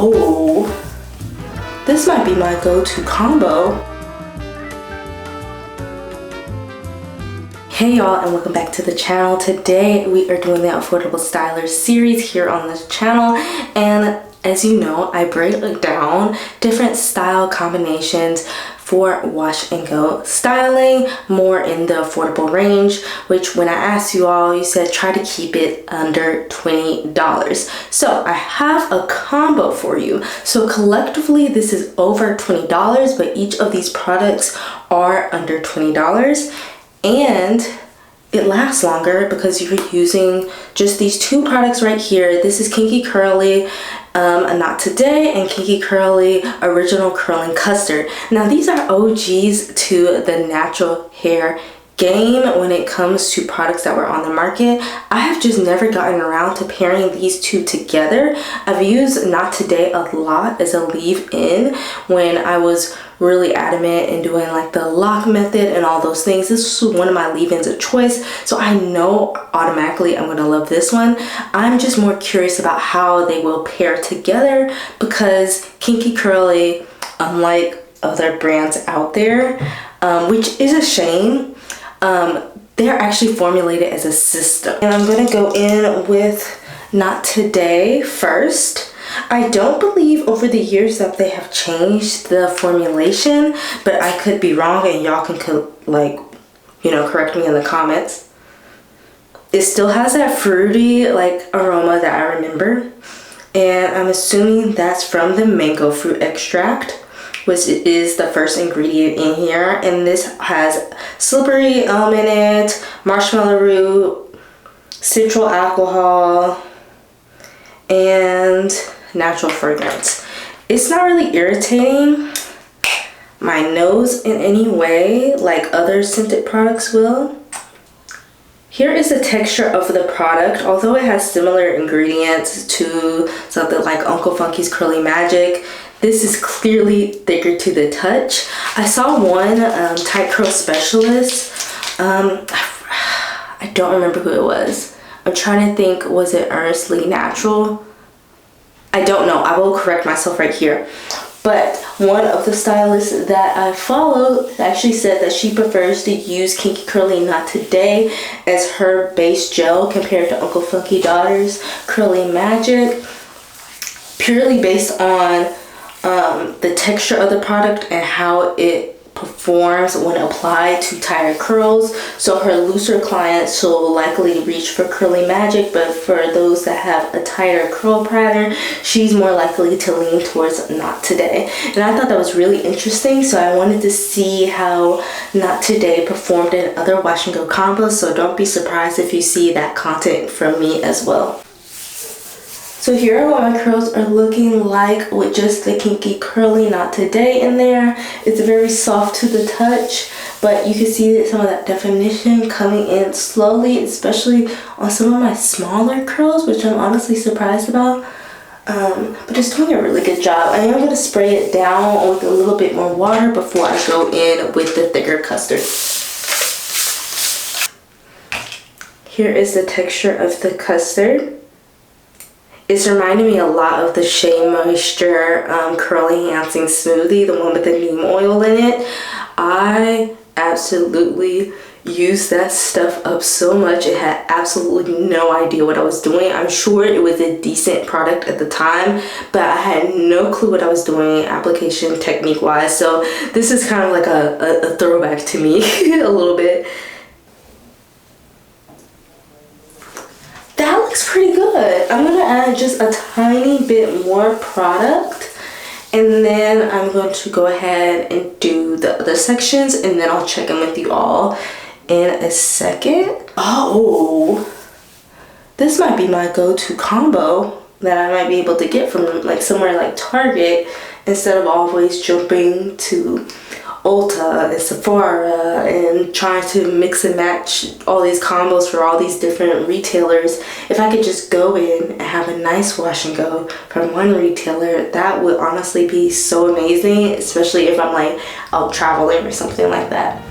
Oh, this might be my go-to combo. Hey y'all, and welcome back to the channel. Today we are doing the Affordable Styler series here on this channel, and as you know, I break down different style combinations for wash and go styling, more in the affordable range, which when I asked you all, you said try to keep it under $20. So I have a combo for you. So collectively this is over $20, but each of these products are under $20, and it lasts longer because you're using just these two products right here. This is Kinky Curly Not Today and Kinky Curly Original Curling Custard. Now these are OGs to the natural hair game when it comes to products that were on the market. I have just never gotten around to pairing these two together. I've used Not Today a lot as a leave-in when I was really adamant in doing like the lock method and all those things. This was one of my leave-ins of choice, so I know automatically I'm gonna love this one. I'm just more curious about how they will pair together because Kinky Curly, unlike other brands out there, which is a shame, they're actually formulated as a system. And I'm gonna go in with Not Today first. I don't believe over the years that they have changed the formulation, but I could be wrong, and y'all can correct me in the comments. It still has that fruity aroma that I remember, and I'm assuming that's from the mango fruit extract, which is the first ingredient in here. And this has slippery elm in it, marshmallow root, citral alcohol, and natural fragrance. It's not really irritating my nose in any way like other scented products will. Here is the texture of the product. Although it has similar ingredients to something like Uncle Funky's Curly Magic, this is clearly thicker to the touch. I saw one tight curl specialist. I don't remember who it was. I'm trying to think, was it Earnestly Natural? I don't know. I will correct myself right here. But one of the stylists that I follow actually said that she prefers to use Kinky Curly Not Today as her base gel compared to Uncle Funky Daughter's Curly Magic, purely based on the texture of the product and how it performs when applied to tighter curls. So her looser clients will likely reach for Curly Magic, but for those that have a tighter curl pattern, she's more likely to lean towards Not Today. And I thought that was really interesting, so I wanted to see how Not Today performed in other wash and go combos, so don't be surprised if you see that content from me as well. So here are what my curls are looking like with just the Kinky Curly Not Today in there. It's very soft to the touch, but you can see some of that definition coming in slowly, especially on some of my smaller curls, which I'm honestly surprised about. But it's doing a really good job. I am going to spray it down with a little bit more water before I go in with the thicker custard. Here is the texture of the custard. It's reminding me a lot of the Shea Moisture Curl Enhancing Smoothie, the one with the neem oil in it. I absolutely used that stuff up so much. It had absolutely no idea what I was doing. I'm sure it was a decent product at the time, but I had no clue what I was doing application technique wise. So this is kind of like a throwback to me a little bit. That looks pretty good. I'm gonna add just a tiny bit more product, and then I'm going to go ahead and do the other sections, and then I'll check in with you all in a second. Oh, this might be my go-to combo that I might be able to get from somewhere like Target instead of always jumping to Ulta and Sephora and trying to mix and match all these combos for all these different retailers. If I could just go in and have a nice wash and go from one retailer, that would honestly be so amazing, especially if I'm out traveling or something like that.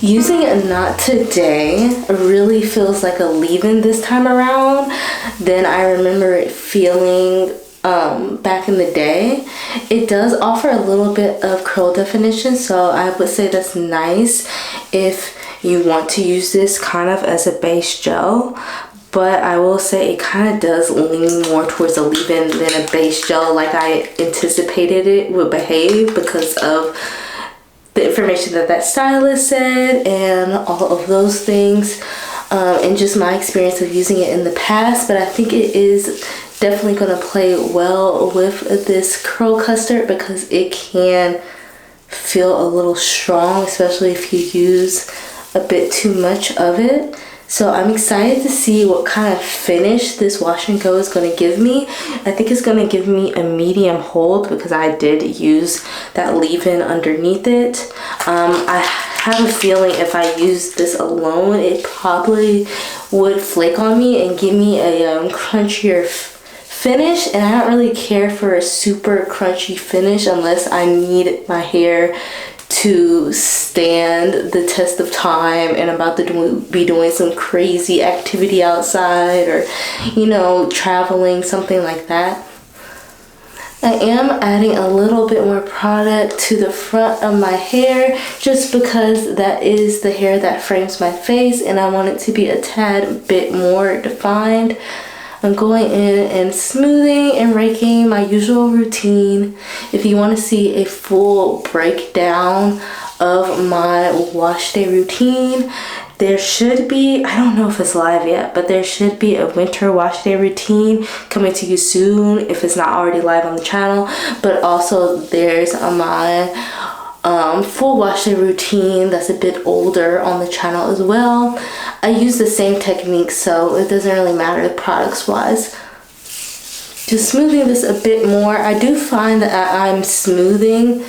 Using it not today really feels like a leave-in this time around than I remember it feeling back in the day. It does offer a little bit of curl definition, so I would say that's nice if you want to use this kind of as a base gel. But I will say it kind of does lean more towards a leave-in than a base gel like I anticipated it would behave because of the information that stylist said and all of those things, and just my experience of using it in the past. But I think it is definitely going to play well with this curl custard because it can feel a little strong, especially if you use a bit too much of it. So I'm excited to see what kind of finish this wash and go is going to give me. I think it's going to give me a medium hold because I did use that leave-in underneath it. I have a feeling if I use this alone, it probably would flake on me and give me a crunchier finish, and I don't really care for a super crunchy finish unless I need my hair to stand the test of time and I'm about to be doing some crazy activity outside or, you know, traveling, something like that. I am adding a little bit more product to the front of my hair just because that is the hair that frames my face and I want it to be a tad bit more defined. I'm going in and smoothing and raking, my usual routine. If you want to see a full breakdown of my wash day routine, there should be, I don't know if it's live yet, but there should be a winter wash day routine coming to you soon if it's not already live on the channel. But also there's my full wash day routine that's a bit older on the channel as well. I use the same technique, so it doesn't really matter products wise. Just smoothing this a bit more. I do find that I'm smoothing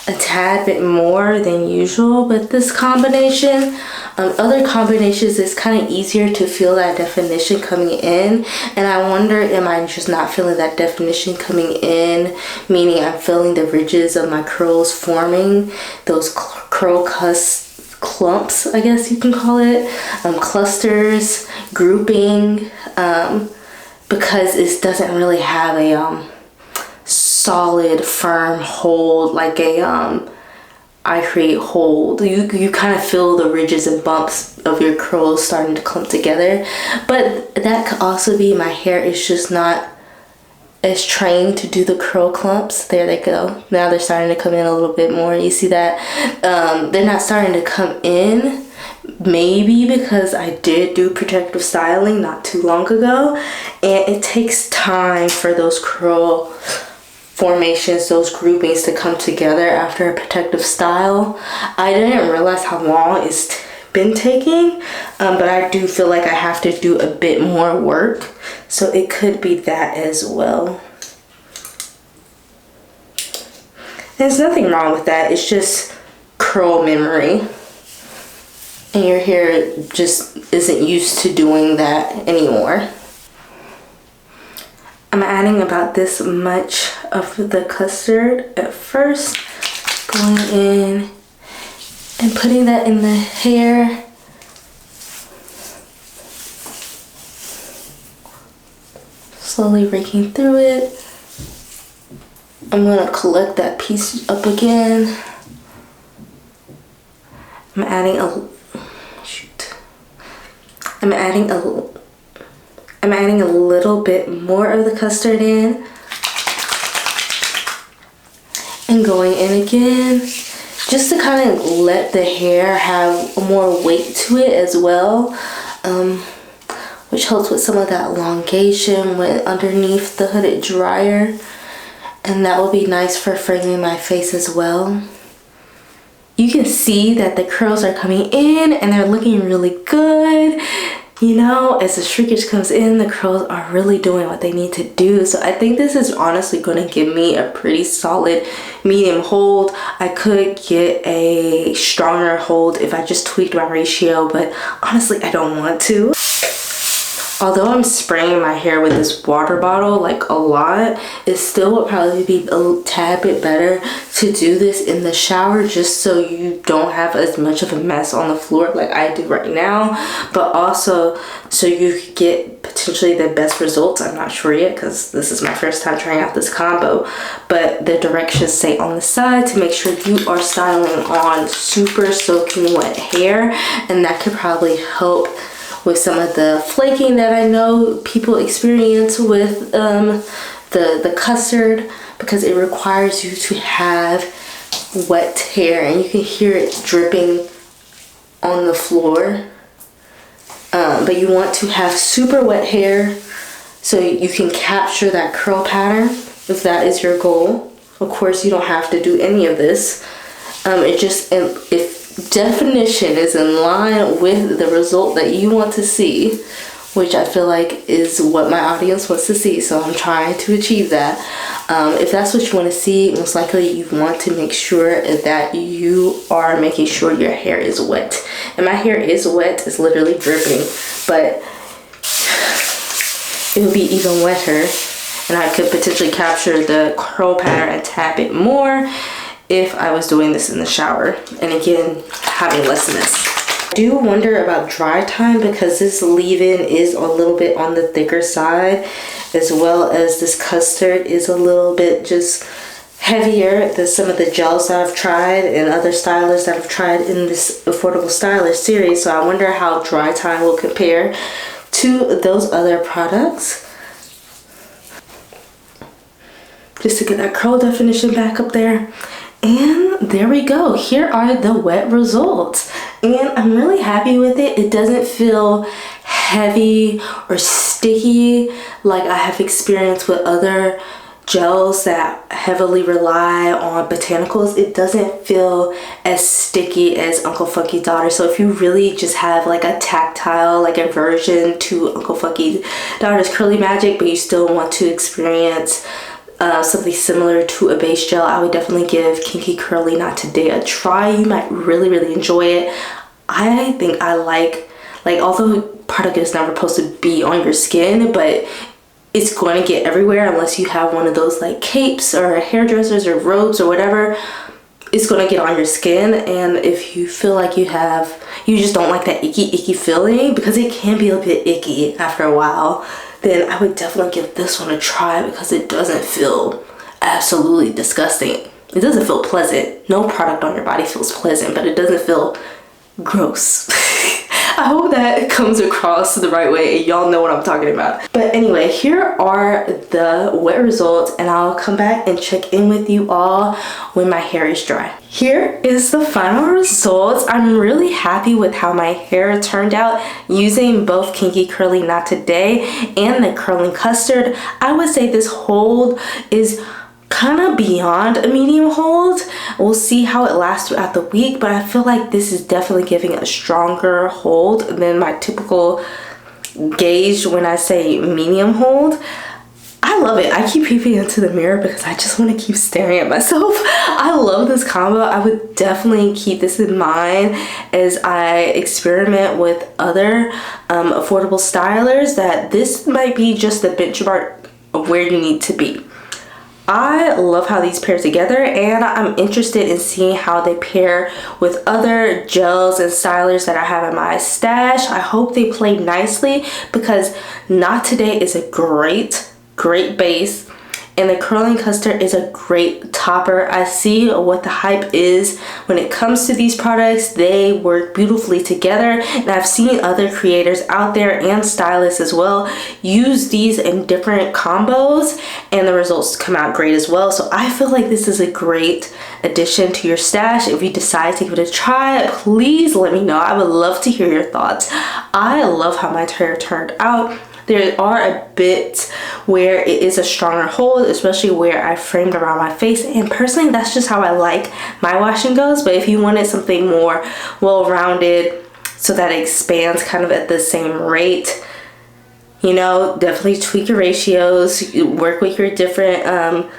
a tad bit more than usual with this combination. Other combinations it's kind of easier to feel that definition coming in, and I wonder, am I just not feeling that definition coming in, meaning I'm feeling the ridges of my curls forming, those curl clumps, I guess you can call it, clusters, grouping, because it doesn't really have a solid firm hold like a I create hold. You kind of feel the ridges and bumps of your curls starting to clump together, but that could also be my hair is just not as trained to do the curl clumps. There they go. Now they're starting to come in a little bit more. You see that? They're not starting to come in, maybe because I did do protective styling not too long ago, and it takes time for those curl formations, those groupings to come together after a protective style. I didn't realize how long it's been taking, but I do feel like I have to do a bit more work, so it could be that as well. There's nothing wrong with that. It's just curl memory, and your hair just isn't used to doing that anymore. I'm adding about this much of the custard at first, going in and putting that in the hair. Slowly raking through it. I'm gonna collect that piece up again. I'm adding a little bit more of the custard in and going in again just to kind of let the hair have more weight to it as well, which helps with some of that elongation when underneath the hooded dryer, and that will be nice for framing my face as well. You can see that the curls are coming in and they're looking really good. You know, as the shrinkage comes in, the curls are really doing what they need to do. So I think this is honestly going to give me a pretty solid medium hold. I could get a stronger hold if I just tweaked my ratio, but honestly, I don't want to. Although I'm spraying my hair with this water bottle like a lot, it still would probably be a tad bit better to do this in the shower, just so you don't have as much of a mess on the floor like I do right now, but also so you get potentially the best results. I'm not sure yet because this is my first time trying out this combo, but the directions say on the side to make sure you are styling on super soaking wet hair, and that could probably help with some of the flaking that I know people experience with the custard, because it requires you to have wet hair, and you can hear it dripping on the floor. But you want to have super wet hair so you can capture that curl pattern if that is your goal. Of course, you don't have to do any of this. If definition is in line with the result that you want to see, which I feel like is what my audience wants to see, so I'm trying to achieve that. If that's what you want to see, most likely you want to make sure that you are making sure your hair is wet. And my hair is wet, it's literally dripping, but it would be even wetter, and I could potentially capture the curl pattern a tad bit more if I was doing this in the shower, and again, having less mess. I do wonder about dry time, because this leave-in is a little bit on the thicker side, as well as this custard is a little bit just heavier than some of the gels that I've tried and other stylers that I've tried in this Affordable Styler series. So I wonder how dry time will compare to those other products. Just to get that curl definition back up there. And there we go. Here are the wet results, and I'm really happy with it. It doesn't feel heavy or sticky like I have experienced with other gels that heavily rely on botanicals. It doesn't feel as sticky as Uncle Funky Daughter. So if you really just have like a tactile like aversion to Uncle Funky Daughter's Curly Magic, but you still want to experience something similar to a base gel, I would definitely give Kinky Curly Not Today a try. You might really enjoy it. I think I like although product is never supposed to be on your skin, but it's going to get everywhere unless you have one of those like capes or hairdressers or robes or whatever. It's going to get on your skin, and if you feel like you just don't like that icky feeling, because it can be a bit icky after a while, then I would definitely give this one a try, because it doesn't feel absolutely disgusting. It doesn't feel pleasant. No product on your body feels pleasant, but it doesn't feel gross. I hope that comes across the right way and y'all know what I'm talking about. But anyway, here are the wet results, and I'll come back and check in with you all when my hair is dry. Here is the final results. I'm really happy with how my hair turned out using both Kinky Curly Not Today and the curling custard. I would say this hold is kind of beyond a medium hold. We'll see how it lasts throughout the week, but I feel like this is definitely giving a stronger hold than my typical gauge when I say medium hold. I love it. I keep peeping into the mirror because I just want to keep staring at myself. I love this combo. I would definitely keep this in mind as I experiment with other affordable stylers, that this might be just the benchmark of where you need to be. I love how these pair together, and I'm interested in seeing how they pair with other gels and stylers that I have in my stash. I hope they play nicely, because Not Today is a great base, and the curling custard is a great topper. I see what the hype is when it comes to these products. They work beautifully together, and I've seen other creators out there and stylists as well use these in different combos, and the results come out great as well. So I feel like this is a great addition to your stash. If you decide to give it a try, please let me know. I would love to hear your thoughts. I love how my hair turned out. There are a bit where it is a stronger hold, especially where I framed around my face, and personally that's just how I like my wash and goes. But if you wanted something more well-rounded so that it expands kind of at the same rate, you know, definitely tweak your ratios, work with your different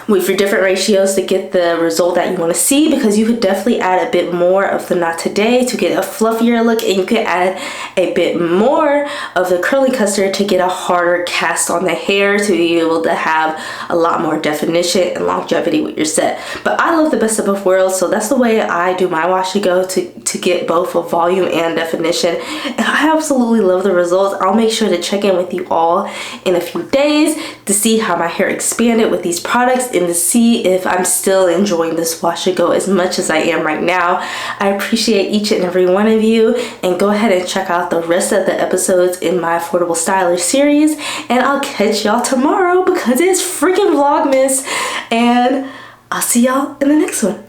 with your different ratios to get the result that you want to see, because you could definitely add a bit more of the Not Today to get a fluffier look, and you could add a bit more of the curly custard to get a harder cast on the hair to be able to have a lot more definition and longevity with your set. But I love the best of both worlds, so that's the way I do my wash to go to get both a volume and definition, and I absolutely love the results. I'll make sure to check in with you all in a few days to see how my hair expanded with these products and to see if I'm still enjoying this wash to go as much as I am right now. I appreciate each and every one of you, and go ahead and check out the rest of the episodes in my Affordable Styler series, and I'll catch y'all tomorrow because it's freaking Vlogmas, and I'll see y'all in the next one.